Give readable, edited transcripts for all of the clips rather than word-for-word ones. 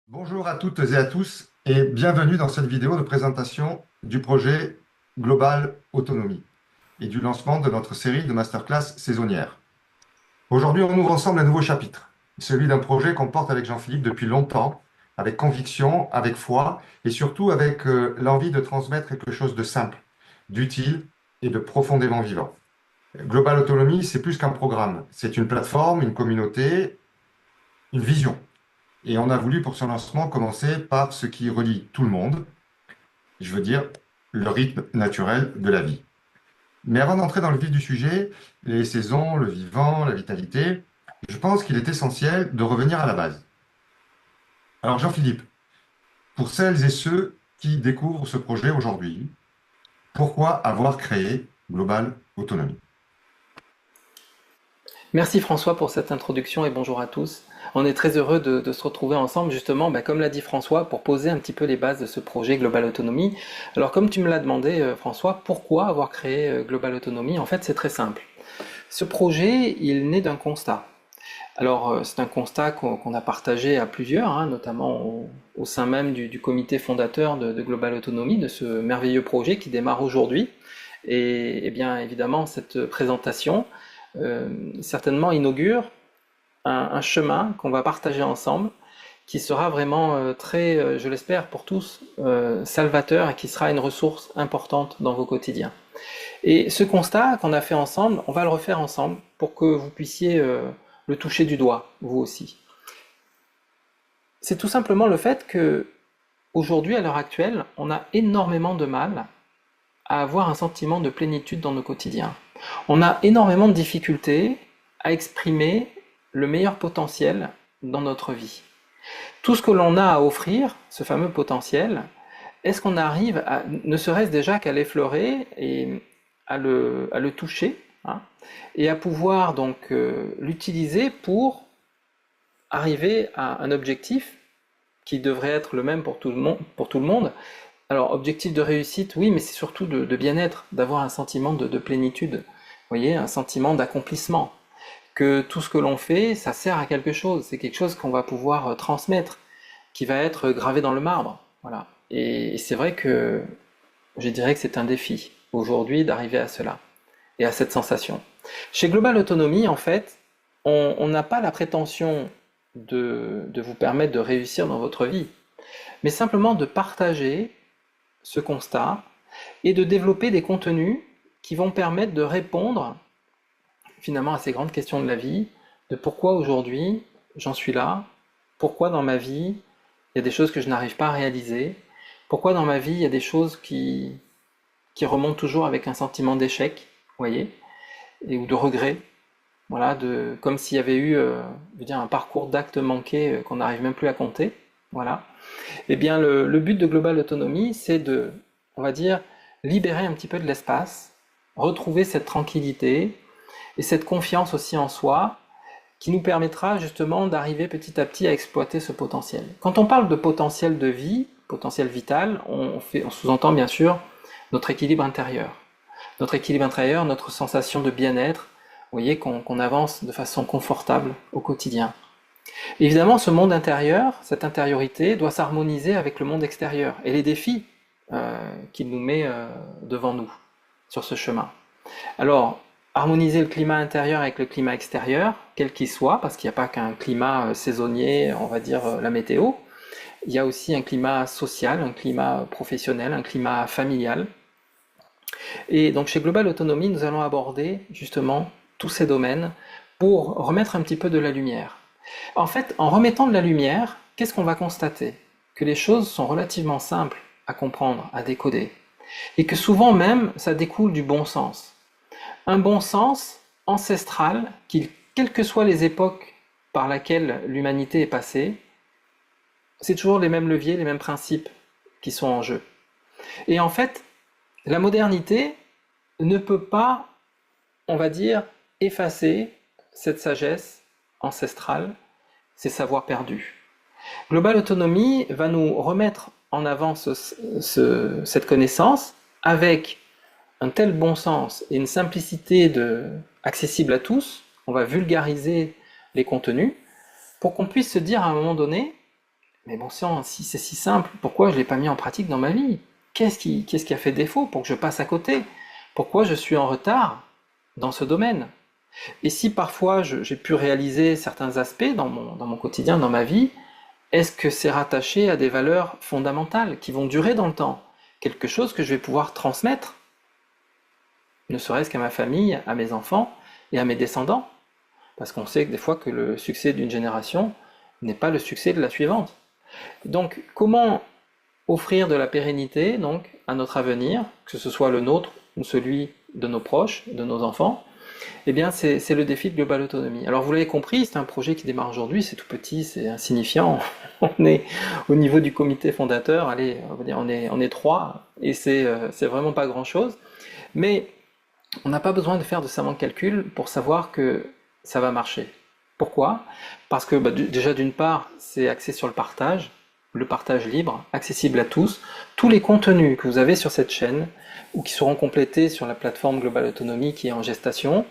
Bonjour à toutes et à tous et bienvenue dans cette vidéo de présentation du projet Global Autonomie et du lancement de notre série de masterclass saisonnières. Aujourd'hui, on ouvre ensemble un nouveau chapitre, celui d'un projet qu'on porte avec Jean-Philippe depuis longtemps, avec conviction, avec foi et surtout avec l'envie de transmettre quelque chose de simple, d'utile et de profondément vivant. Global Autonomie, c'est plus qu'un programme, c'est une plateforme, une communauté, une vision. Et on a voulu pour son lancement commencer par ce qui relie tout le monde, je veux dire le rythme naturel de la vie. Mais avant d'entrer dans le vif du sujet, les saisons, le vivant, la vitalité, je pense qu'il est essentiel de revenir à la base. Alors Jean-Philippe, pour celles et ceux qui découvrent ce projet aujourd'hui, pourquoi avoir créé Global Autonomie? Merci François pour cette introduction et bonjour à tous. On est très heureux de se retrouver ensemble justement, comme l'a dit François, pour poser un petit peu les bases de ce projet Global Autonomie. Alors comme tu me l'as demandé François, pourquoi avoir créé Global Autonomie? En fait c'est très simple. Ce projet, il naît d'un constat. Alors c'est un constat qu'on a partagé à plusieurs, hein, notamment au sein même du comité fondateur de Global Autonomie, de ce merveilleux projet qui démarre aujourd'hui. Et bien évidemment cette présentation euh, certainement inaugure un chemin qu'on va partager ensemble, qui sera vraiment très, je l'espère pour tous, salvateur et qui sera une ressource importante dans vos quotidiens. Et ce constat qu'on a fait ensemble, on va le refaire ensemble pour que vous puissiez le toucher du doigt, vous aussi. C'est tout simplement le fait que aujourd'hui, à l'heure actuelle, on a énormément de mal à avoir un sentiment de plénitude dans nos quotidiens. On a énormément de difficultés à exprimer le meilleur potentiel dans notre vie. Tout ce que l'on a à offrir, ce fameux potentiel, est-ce qu'on arrive à, ne serait-ce déjà qu'à l'effleurer et à le toucher, hein, et à pouvoir donc l'utiliser pour arriver à un objectif qui devrait être le même pour tout le monde, alors, objectif de réussite, oui, mais c'est surtout de bien-être, d'avoir un sentiment de plénitude, vous voyez, un sentiment d'accomplissement, que tout ce que l'on fait, ça sert à quelque chose, c'est quelque chose qu'on va pouvoir transmettre, qui va être gravé dans le marbre, voilà. Et c'est vrai que je dirais que c'est un défi, aujourd'hui, d'arriver à cela, et à cette sensation. Chez Global Autonomie, en fait, on n'a pas la prétention de vous permettre de réussir dans votre vie, mais simplement de partager ce constat et de développer des contenus qui vont permettre de répondre finalement à ces grandes questions de la vie, de pourquoi aujourd'hui j'en suis là, pourquoi dans ma vie il y a des choses que je n'arrive pas à réaliser, pourquoi dans ma vie il y a des choses qui remontent toujours avec un sentiment d'échec, vous voyez, et, ou de regret, voilà, comme s'il y avait eu je veux dire, un parcours d'actes manqués qu'on n'arrive même plus à compter, voilà. Eh bien, le but de Global Autonomie, c'est de, on va dire, libérer un petit peu de l'espace, retrouver cette tranquillité et cette confiance aussi en soi qui nous permettra justement d'arriver petit à petit à exploiter ce potentiel. Quand on parle de potentiel de vie, potentiel vital, on sous-entend bien sûr notre équilibre intérieur. Notre équilibre intérieur, notre sensation de bien-être, vous voyez, qu'on avance de façon confortable au quotidien. Évidemment, ce monde intérieur, cette intériorité, doit s'harmoniser avec le monde extérieur et les défis qu'il nous met devant nous sur ce chemin. Alors, harmoniser le climat intérieur avec le climat extérieur, quel qu'il soit, parce qu'il n'y a pas qu'un climat saisonnier, on va dire la météo, il y a aussi un climat social, un climat professionnel, un climat familial. Et donc chez Global Autonomie, nous allons aborder justement tous ces domaines pour remettre un petit peu de la lumière. En fait, en remettant de la lumière, qu'est-ce qu'on va constater? Que les choses sont relativement simples à comprendre, à décoder. Et que souvent même, ça découle du bon sens. Un bon sens ancestral qui, quelles que soient les époques par lesquelles l'humanité est passée, c'est toujours les mêmes leviers, les mêmes principes qui sont en jeu. Et en fait, la modernité ne peut pas, on va dire, effacer cette sagesse ancestrale, ces savoirs perdus. Global Autonomie va nous remettre en avant cette connaissance avec un tel bon sens et une simplicité accessible à tous. On va vulgariser les contenus pour qu'on puisse se dire à un moment donné, Mais bon sang, si c'est si simple, pourquoi je ne l'ai pas mis en pratique dans ma vie? Qu'est-ce qui a fait défaut pour que je passe à côté? Pourquoi je suis en retard dans ce domaine? Et si parfois j'ai pu réaliser certains aspects dans mon quotidien, dans ma vie, est-ce que c'est rattaché à des valeurs fondamentales qui vont durer dans le temps? Quelque chose que je vais pouvoir transmettre, ne serait-ce qu'à ma famille, à mes enfants et à mes descendants? Parce qu'on sait que des fois que le succès d'une génération n'est pas le succès de la suivante. Donc, comment offrir de la pérennité donc à notre avenir, que ce soit le nôtre ou celui de nos proches, de nos enfants? Eh bien, c'est le défi de Global Autonomy. Alors, vous l'avez compris, c'est un projet qui démarre aujourd'hui, c'est tout petit, c'est insignifiant. On est au niveau du comité fondateur, allez, on va dire, on est trois, et c'est vraiment pas grand-chose. Mais on n'a pas besoin de faire de savants calculs pour savoir que ça va marcher. Pourquoi? Parce que bah, déjà d'une part, c'est axé sur le partage libre, accessible à tous. Tous les contenus que vous avez sur cette chaîne ou qui seront complétés sur la plateforme Global Autonomy qui est en gestation,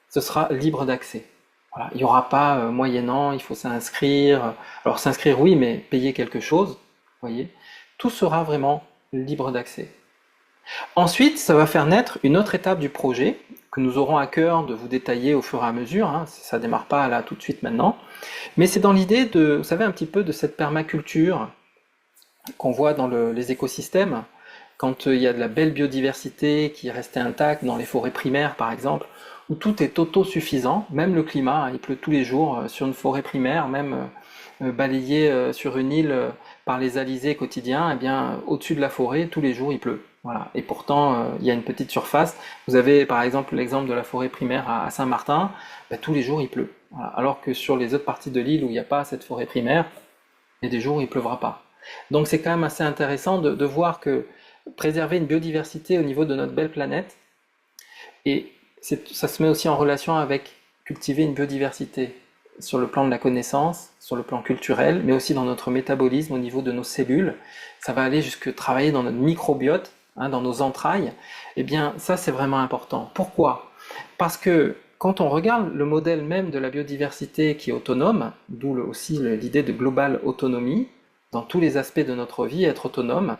ce sera libre d'accès. Voilà. Il n'y aura pas moyennant, il faut s'inscrire. Alors s'inscrire oui, mais payer quelque chose, voyez. Tout sera vraiment libre d'accès. Ensuite, ça va faire naître une autre étape du projet que nous aurons à cœur de vous détailler au fur et à mesure, hein. Ça ne démarre pas là tout de suite maintenant, mais c'est dans l'idée de, vous savez, un petit peu de cette permaculture qu'on voit dans les écosystèmes, quand il y a de la belle biodiversité qui est restée intacte dans les forêts primaires par exemple, où tout est autosuffisant, même le climat, hein, il pleut tous les jours sur une forêt primaire, même balayé sur une île par les alizés quotidiens, eh bien au-dessus de la forêt, tous les jours il pleut. Voilà. Et pourtant, il y a une petite surface. Vous avez par exemple l'exemple de la forêt primaire à Saint-Martin, ben, tous les jours il pleut. Voilà. Alors que sur les autres parties de l'île où il n'y a pas cette forêt primaire, il y a des jours où il ne pleuvra pas. Donc c'est quand même assez intéressant de voir que préserver une biodiversité au niveau de notre belle planète, et ça se met aussi en relation avec cultiver une biodiversité sur le plan de la connaissance, sur le plan culturel, mais aussi dans notre métabolisme au niveau de nos cellules. Ça va aller jusque travailler dans notre microbiote, hein, dans nos entrailles. Eh bien, ça c'est vraiment important. Pourquoi? Parce que quand on regarde le modèle même de la biodiversité qui est autonome, d'où aussi l'idée de global autonomie, dans tous les aspects de notre vie, être autonome,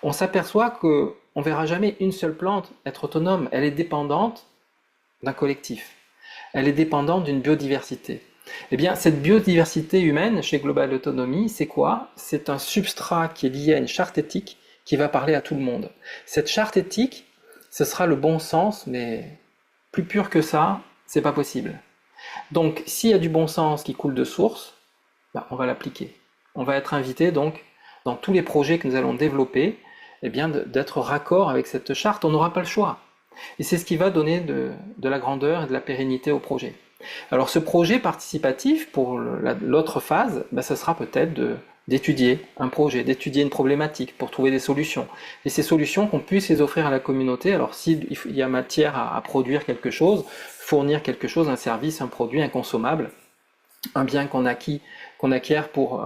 on s'aperçoit qu'on ne verra jamais une seule plante être autonome. Elle est dépendante d'un collectif. Elle est dépendante d'une biodiversité. Eh bien, cette biodiversité humaine chez Global Autonomy, c'est quoi? C'est un substrat qui est lié à une charte éthique qui va parler à tout le monde. Cette charte éthique, ce sera le bon sens, mais plus pur que ça, c'est pas possible. Donc, s'il y a du bon sens qui coule de source, bah, on va l'appliquer. On va être invité donc dans tous les projets que nous allons développer, eh bien, d'être raccord avec cette charte. On n'aura pas le choix. Et c'est ce qui va donner de la grandeur et de la pérennité au projet. Alors ce projet participatif, pour l'autre phase, ben, ça sera peut-être d'étudier un projet, d'étudier une problématique pour trouver des solutions. Et ces solutions, qu'on puisse les offrir à la communauté. Alors s'il y a matière à produire quelque chose, fournir quelque chose, un service, un produit, un consommable, un bien qu'on acquiert pour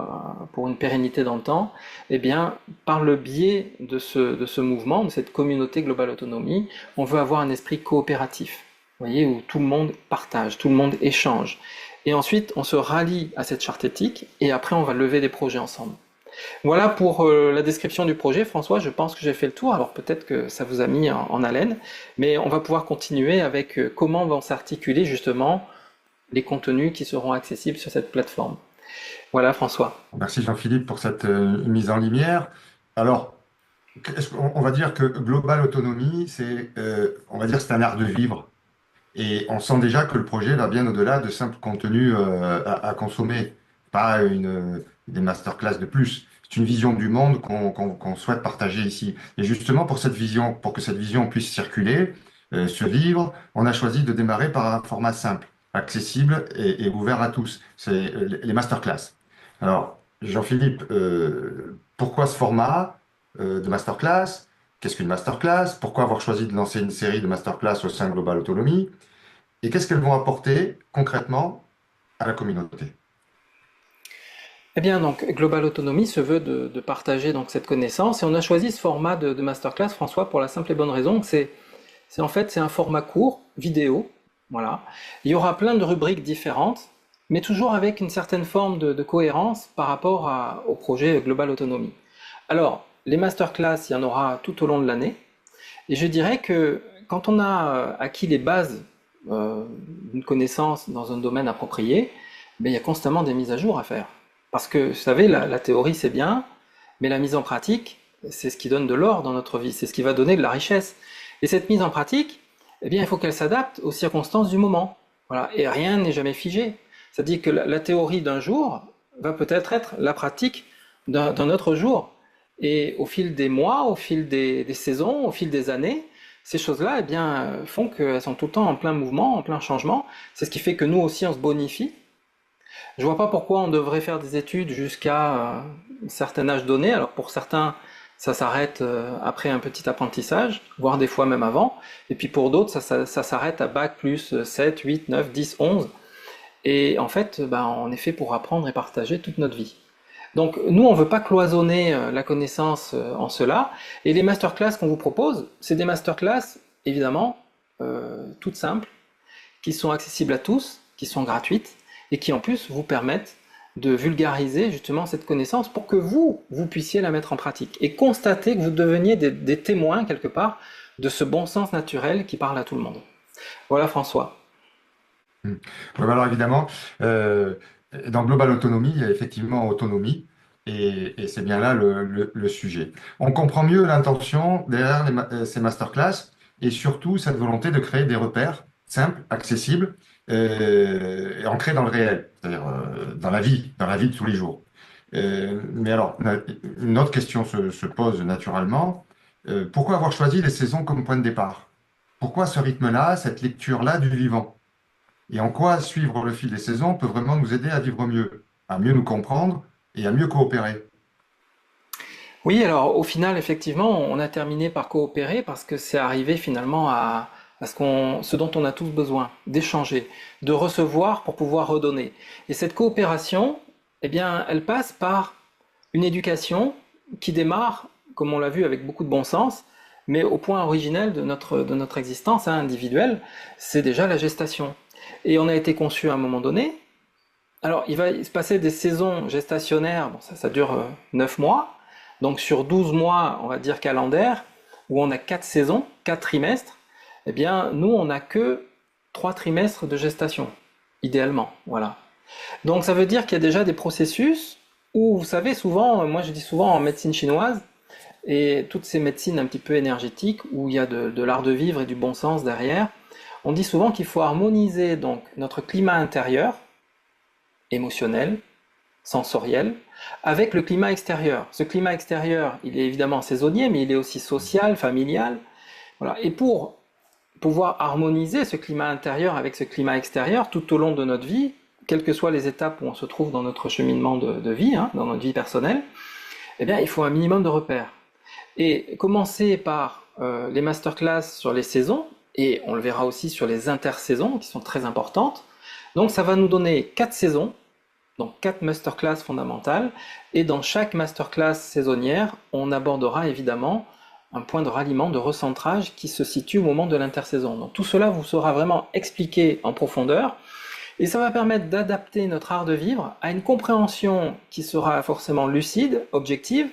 une pérennité dans le temps, eh bien, par le biais de ce mouvement, de cette communauté Global Autonomy, on veut avoir un esprit coopératif, vous voyez, où tout le monde partage, tout le monde échange. Et ensuite, on se rallie à cette charte éthique, et après, on va lever des projets ensemble. Voilà pour la description du projet. François, je pense que j'ai fait le tour, alors peut-être que ça vous a mis en haleine, mais on va pouvoir continuer avec comment vont s'articuler justement les contenus qui seront accessibles sur cette plateforme. Voilà, François. Merci Jean-Philippe pour cette mise en lumière. Alors, on va dire que Global Autonomy, on va dire, c'est un art de vivre. Et on sent déjà que le projet va bien au-delà de simples contenus à consommer, pas des masterclass de plus. C'est une vision du monde qu'on souhaite partager ici. Et justement, pour que cette vision puisse circuler, se vivre, on a choisi de démarrer par un format simple, accessible et ouvert à tous. C'est les masterclass. Alors, Jean-Philippe, pourquoi ce format de masterclass? Qu'est-ce qu'une masterclass? Pourquoi avoir choisi de lancer une série de masterclass au sein de Global Autonomy? Et qu'est-ce qu'elles vont apporter concrètement à la communauté? Eh bien, donc, Global Autonomy se veut de partager donc, cette connaissance, et on a choisi ce format de masterclass, François, pour la simple et bonne raison que c'est en fait c'est un format court, vidéo, voilà. Il y aura plein de rubriques différentes, mais toujours avec une certaine forme de cohérence par rapport au projet Global Autonomie. Alors, les masterclass, il y en aura tout au long de l'année, et je dirais que quand on a acquis les bases d'une connaissance dans un domaine approprié, ben, il y a constamment des mises à jour à faire. Parce que, vous savez, la théorie c'est bien, mais la mise en pratique, c'est ce qui donne de l'or dans notre vie, c'est ce qui va donner de la richesse. Et cette mise en pratique, eh bien, il faut qu'elle s'adapte aux circonstances du moment. Voilà. Et rien n'est jamais figé. C'est-à-dire que la théorie d'un jour va peut-être être la pratique d'un autre jour. Et au fil des mois, au fil des saisons, au fil des années, ces choses-là, eh bien, font qu'elles sont tout le temps en plein mouvement, en plein changement. C'est ce qui fait que nous aussi, on se bonifie. Je vois pas pourquoi on devrait faire des études jusqu'à un certain âge donné. Alors pour certains, ça s'arrête après un petit apprentissage, voire des fois même avant. Et puis pour d'autres, ça s'arrête à bac plus 7, 8, 9, 10, 11. Et en fait, ben, on est fait pour apprendre et partager toute notre vie. Donc nous, on ne veut pas cloisonner la connaissance en cela. Et les masterclass qu'on vous propose, c'est des masterclass, évidemment, toutes simples, qui sont accessibles à tous, qui sont gratuites, et qui en plus vous permettent de vulgariser justement cette connaissance pour que vous puissiez la mettre en pratique et constater que vous deveniez des témoins quelque part de ce bon sens naturel qui parle à tout le monde. Voilà François. Mm. Ouais, bah alors évidemment, euh, dans Global Autonomie, il y a effectivement autonomie, et c'est bien là le sujet. On comprend mieux l'intention derrière ces masterclass, et surtout cette volonté de créer des repères simples, accessibles, et ancrés dans le réel, c'est-à-dire dans la vie de tous les jours. Mais alors, une autre question se pose naturellement. Pourquoi avoir choisi les saisons comme point de départ? Pourquoi ce rythme-là, cette lecture-là du vivant? Et en quoi suivre le fil des saisons peut vraiment nous aider à vivre mieux, à mieux nous comprendre et à mieux coopérer. Oui, alors au final, effectivement, on a terminé par coopérer parce que c'est arrivé finalement à ce dont on a tous besoin, d'échanger, de recevoir pour pouvoir redonner. Et cette coopération, eh bien, elle passe par une éducation qui démarre, comme on l'a vu, avec beaucoup de bon sens, mais au point originel de notre existence individuelle, c'est déjà la gestation. Et on a été conçu à un moment donné. Alors, il va se passer des saisons gestationnaires, bon, ça dure 9 mois. Donc, sur 12 mois, on va dire calendaire, où on a 4 saisons, 4 trimestres, eh bien, nous, on n'a que 3 trimestres de gestation, idéalement. Voilà. Donc, ça veut dire qu'il y a déjà des processus où, vous savez, souvent, moi je dis souvent en médecine chinoise, et toutes ces médecines un petit peu énergétiques, où il y a de l'art de vivre et du bon sens derrière, on dit souvent qu'il faut harmoniser donc notre climat intérieur, émotionnel, sensoriel, avec le climat extérieur. Ce climat extérieur, il est évidemment saisonnier, mais il est aussi social, familial. Voilà. Et pour pouvoir harmoniser ce climat intérieur avec ce climat extérieur tout au long de notre vie, quelles que soient les étapes où on se trouve dans notre cheminement de vie, hein, dans notre vie personnelle, eh bien, il faut un minimum de repères. Et commencer par les masterclass sur les saisons, et on le verra aussi sur les intersaisons, qui sont très importantes. Donc ça va nous donner 4 saisons, donc 4 masterclass fondamentales, et dans chaque masterclass saisonnière, on abordera évidemment un point de ralliement, de recentrage qui se situe au moment de l'intersaison. Donc tout cela vous sera vraiment expliqué en profondeur, et ça va permettre d'adapter notre art de vivre à une compréhension qui sera forcément lucide, objective,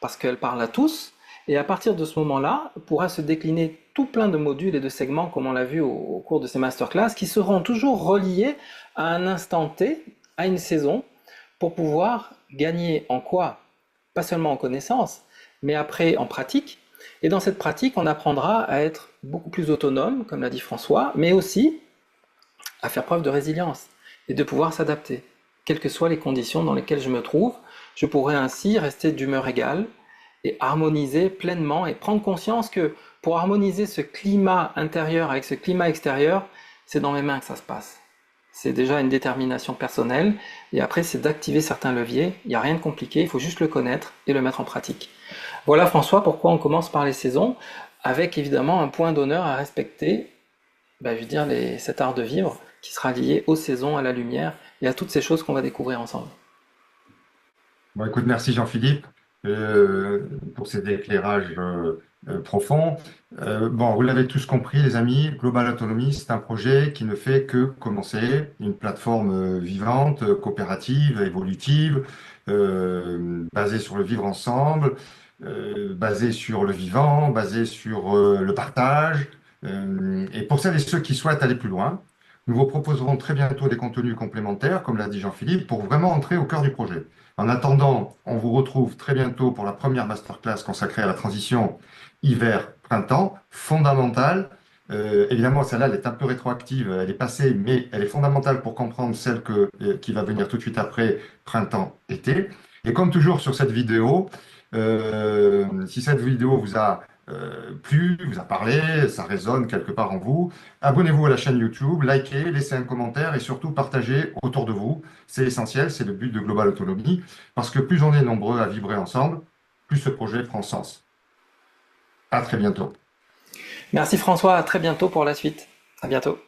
parce qu'elle parle à tous, et à partir de ce moment-là, pourra se décliner tout plein de modules et de segments, comme on l'a vu au cours de ces masterclass, qui seront toujours reliés à un instant T, à une saison, pour pouvoir gagner en quoi? Pas seulement en connaissances, mais après en pratique. Et dans cette pratique, on apprendra à être beaucoup plus autonome, comme l'a dit François, mais aussi à faire preuve de résilience et de pouvoir s'adapter. Quelles que soient les conditions dans lesquelles je me trouve, je pourrai ainsi rester d'humeur égale et harmoniser pleinement et prendre conscience que pour harmoniser ce climat intérieur avec ce climat extérieur, c'est dans mes mains que ça se passe. C'est déjà une détermination personnelle et après c'est d'activer certains leviers. Il n'y a rien de compliqué, il faut juste le connaître et le mettre en pratique. Voilà François pourquoi on commence par les saisons avec évidemment un point d'honneur à respecter, je veux dire cet art de vivre qui sera lié aux saisons, à la lumière et à toutes ces choses qu'on va découvrir ensemble. Bon, écoute, merci Jean-Philippe. euh, pour cet éclairage profond. Bon, vous l'avez tous compris, les amis, Global Autonomy, c'est un projet qui ne fait que commencer, une plateforme vivante, coopérative, évolutive, basée sur le vivre ensemble, basée sur le vivant, basée sur le partage. Et pour celles et ceux qui souhaitent aller plus loin, nous vous proposerons très bientôt des contenus complémentaires, comme l'a dit Jean-Philippe, pour vraiment entrer au cœur du projet. En attendant, on vous retrouve très bientôt pour la première masterclass consacrée à la transition hiver-printemps, fondamentale. Évidemment, celle-là, elle est un peu rétroactive, elle est passée, mais elle est fondamentale pour comprendre celle qui va venir tout de suite après, printemps-été. Et comme toujours sur cette vidéo, si cette vidéo vous a plu, vous a parlé, ça résonne quelque part en vous, abonnez-vous à la chaîne YouTube, likez, laissez un commentaire et surtout partagez autour de vous. C'est essentiel, c'est le but de Global Autonomy, parce que plus on est nombreux à vibrer ensemble, plus ce projet prend sens. À très bientôt. Merci François, à très bientôt pour la suite. À bientôt.